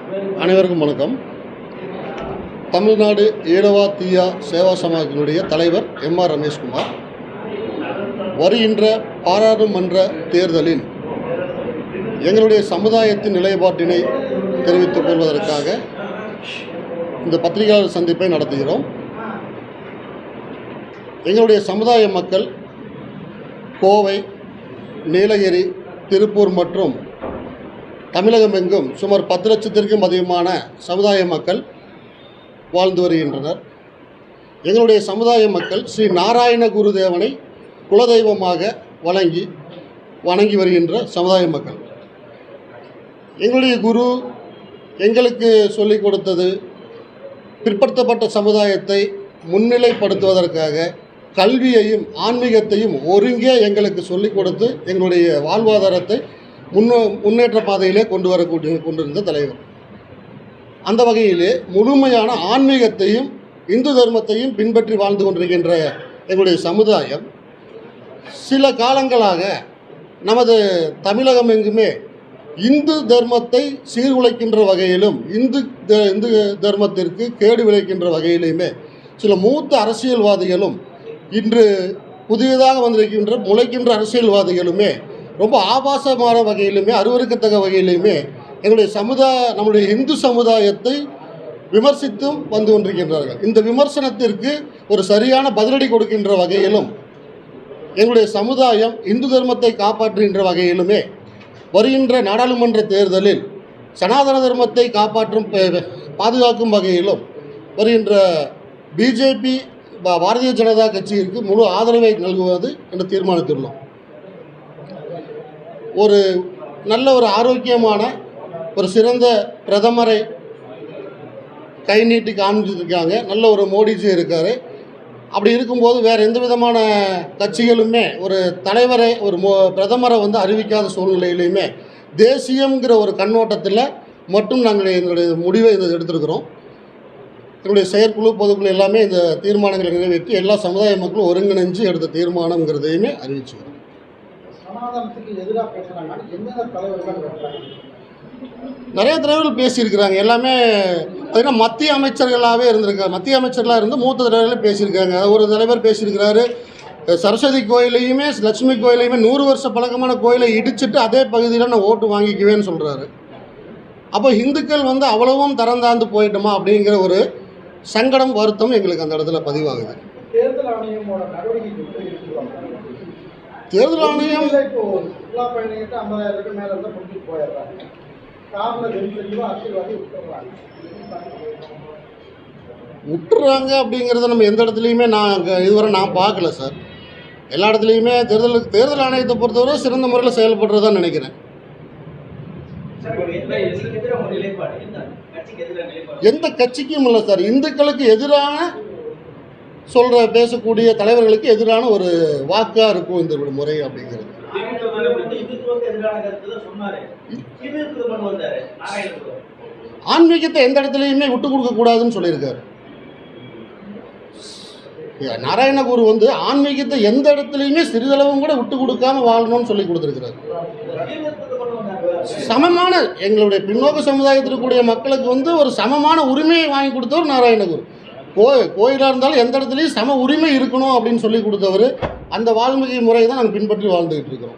அனைவருக்கும் வணக்கம். தமிழ்நாடு ஈழவா தீயா சேவா சமாஜத்தினுடைய தலைவர் எம்.ஆர். ரமேஷ்குமார். வருகின்ற பாராளுமன்ற தேர்தலில் எங்களுடைய சமுதாயத்தின் நிலைப்பாட்டினை தெரிவித்துக் கொள்வதற்காக இந்த பத்திரிகையாளர் சந்திப்பை நடத்துகிறோம். எங்களுடைய சமுதாய மக்கள் கோவை, நீலகிரி, திருப்பூர் மற்றும் தமிழகம் எங்கும் சுமார் 10 லட்சத்திற்கும் அதிகமான சமுதாய மக்கள் வாழ்ந்து வருகின்றனர். எங்களுடைய சமுதாய மக்கள் ஸ்ரீ நாராயண குருதேவனை குலதெய்வமாக வணங்கி வருகின்ற சமுதாய மக்கள். எங்களுடைய குரு எங்களுக்கு சொல்லிக் கொடுத்தது பிற்படுத்தப்பட்ட சமுதாயத்தை முன்னிலைப்படுத்துவதற்காக கல்வியையும் ஆன்மீகத்தையும் ஒருங்கே எங்களுக்கு சொல்லிக் கொடுத்து எங்களுடைய வாழ்வாதாரத்தை முன்னேற்ற பாதையிலே கொண்டிருந்த தலைவர். அந்த வகையிலே முழுமையான ஆன்மீகத்தையும் இந்து தர்மத்தையும் பின்பற்றி வாழ்ந்து கொண்டிருக்கின்ற எங்களுடைய சமுதாயம் சில காலங்களாக நமது தமிழகம் எங்குமே இந்து தர்மத்தை சீர்குலைக்கின்ற வகையிலும் இந்து தர்மத்திற்கு கேடு விளைக்கின்ற வகையிலுமே சில மூத்த அரசியல்வாதிகளும் இன்று புதியதாக வந்திருக்கின்ற முளைக்கின்ற அரசியல்வாதிகளுமே ரொம்ப ஆபாசமான வகையிலுமே அருவருக்கத்தக்க வகையிலுமே எங்களுடைய நம்முடைய இந்து சமுதாயத்தை விமர்சித்தும் வந்து கொண்டிருக்கின்றார்கள். இந்த விமர்சனத்திற்கு ஒரு சரியான பதிலடி கொடுக்கின்ற வகையிலும் எங்களுடைய சமுதாயம் இந்து தர்மத்தை காப்பாற்றுகின்ற வகையிலுமே வருகின்ற நாடாளுமன்ற தேர்தலில் சனாதன தர்மத்தை பாதுகாக்கும் வகையிலும் வருகின்ற பிஜேபி பாரதிய ஜனதா கட்சியிற்கு முழு ஆதரவை நல்குவது என்று தீர்மானித்துள்ளோம். ஒரு நல்ல ஒரு ஆரோக்கியமான ஒரு சிறந்த பிரதமரை கை நீட்டி காமிச்சிருக்காங்க. நல்ல ஒரு மோடிஜி இருக்கார். அப்படி இருக்கும்போது வேறு எந்த விதமான கட்சிகளுமே ஒரு தலைவரை பிரதமரை அறிவிக்காத சூழ்நிலையிலையுமே தேசியங்கிற ஒரு கண்ணோட்டத்தில் மட்டும் நாங்கள் எங்களுடைய முடிவை எடுத்திருக்கிறோம். எங்களுடைய செயற்குழு பொதுக்குழு எல்லாமே இந்த தீர்மானங்களை நிறைவேற்றி எல்லா சமுதாய மக்களும் ஒருங்கிணைஞ்சு எடுத்த தீர்மானங்கிறதையுமே அறிவிச்சுக்கிறோம். நிறைய தலைவர்கள் பேசியிருக்கிறாங்க. எல்லாமே பார்த்தீங்கன்னா மத்திய அமைச்சர்களாகவே இருந்திருக்காங்க. மத்திய அமைச்சர்களாக இருந்து மூத்த தலைவர்கள் பேசியிருக்காங்க. ஒரு தலைவர் பேசியிருக்கிறாரு, சரஸ்வதி கோயிலையுமே லட்சுமி கோயிலையுமே 100 வருஷ பழக்கமான கோயிலை இடிச்சிட்டு அதே பகுதியில் நான் ஓட்டு வாங்கிக்குவேன்னு சொல்கிறாரு. அப்போ இந்துக்கள் அவ்வளவும் தரந்தாந்து போயிட்டோமா அப்படிங்கிற ஒரு சங்கடம், வருத்தம் எங்களுக்கு அந்த இடத்துல பதிவாகுது. தேர்தல் ஆணையம் விட்டுறாங்க அப்படிங்கிறத நம்ம எந்த இடத்துலையுமே இதுவரை நான் பார்க்கல சார். எல்லா இடத்துலையுமே தேர்தல் ஆணையத்தை பொறுத்தவரை சிறந்த முறையில் செயல்படுறதான் நினைக்கிறேன். எந்த கட்சிக்கும் இல்லை சார். இந்துக்களுக்கு எதிரான பேசக்கூடிய தலைவர்களுக்கு எதிரான ஒரு வாக்காக இருக்கும் இந்த முறை அப்படிங்கிறது. ஆன்மீகத்தை எந்த இடத்துலையுமே விட்டு கொடுக்க கூடாதுன்னு சொல்லியிருக்காரு நாராயணகுரு. ஆன்மீகத்தை எந்த இடத்துலையுமே சிறிதளவும் கூட விட்டு கொடுக்காம வாழணும்னு சொல்லி கொடுத்துருக்கிறார். சமமான எங்களுடைய பின்னோக்க சமுதாயத்தில் கூடிய மக்களுக்கு ஒரு சமமான உரிமையை வாங்கி கொடுத்தவர் நாராயணகுரு. கோயிலாக இருந்தாலும் எந்த இடத்துலையும் சம உரிமை இருக்கணும் அப்படின்னு சொல்லி கொடுத்தவர். அந்த வாழ்க்கை முறையை தான் நாங்கள் பின்பற்றி வாழ்ந்துகிட்டு இருக்கிறோம்.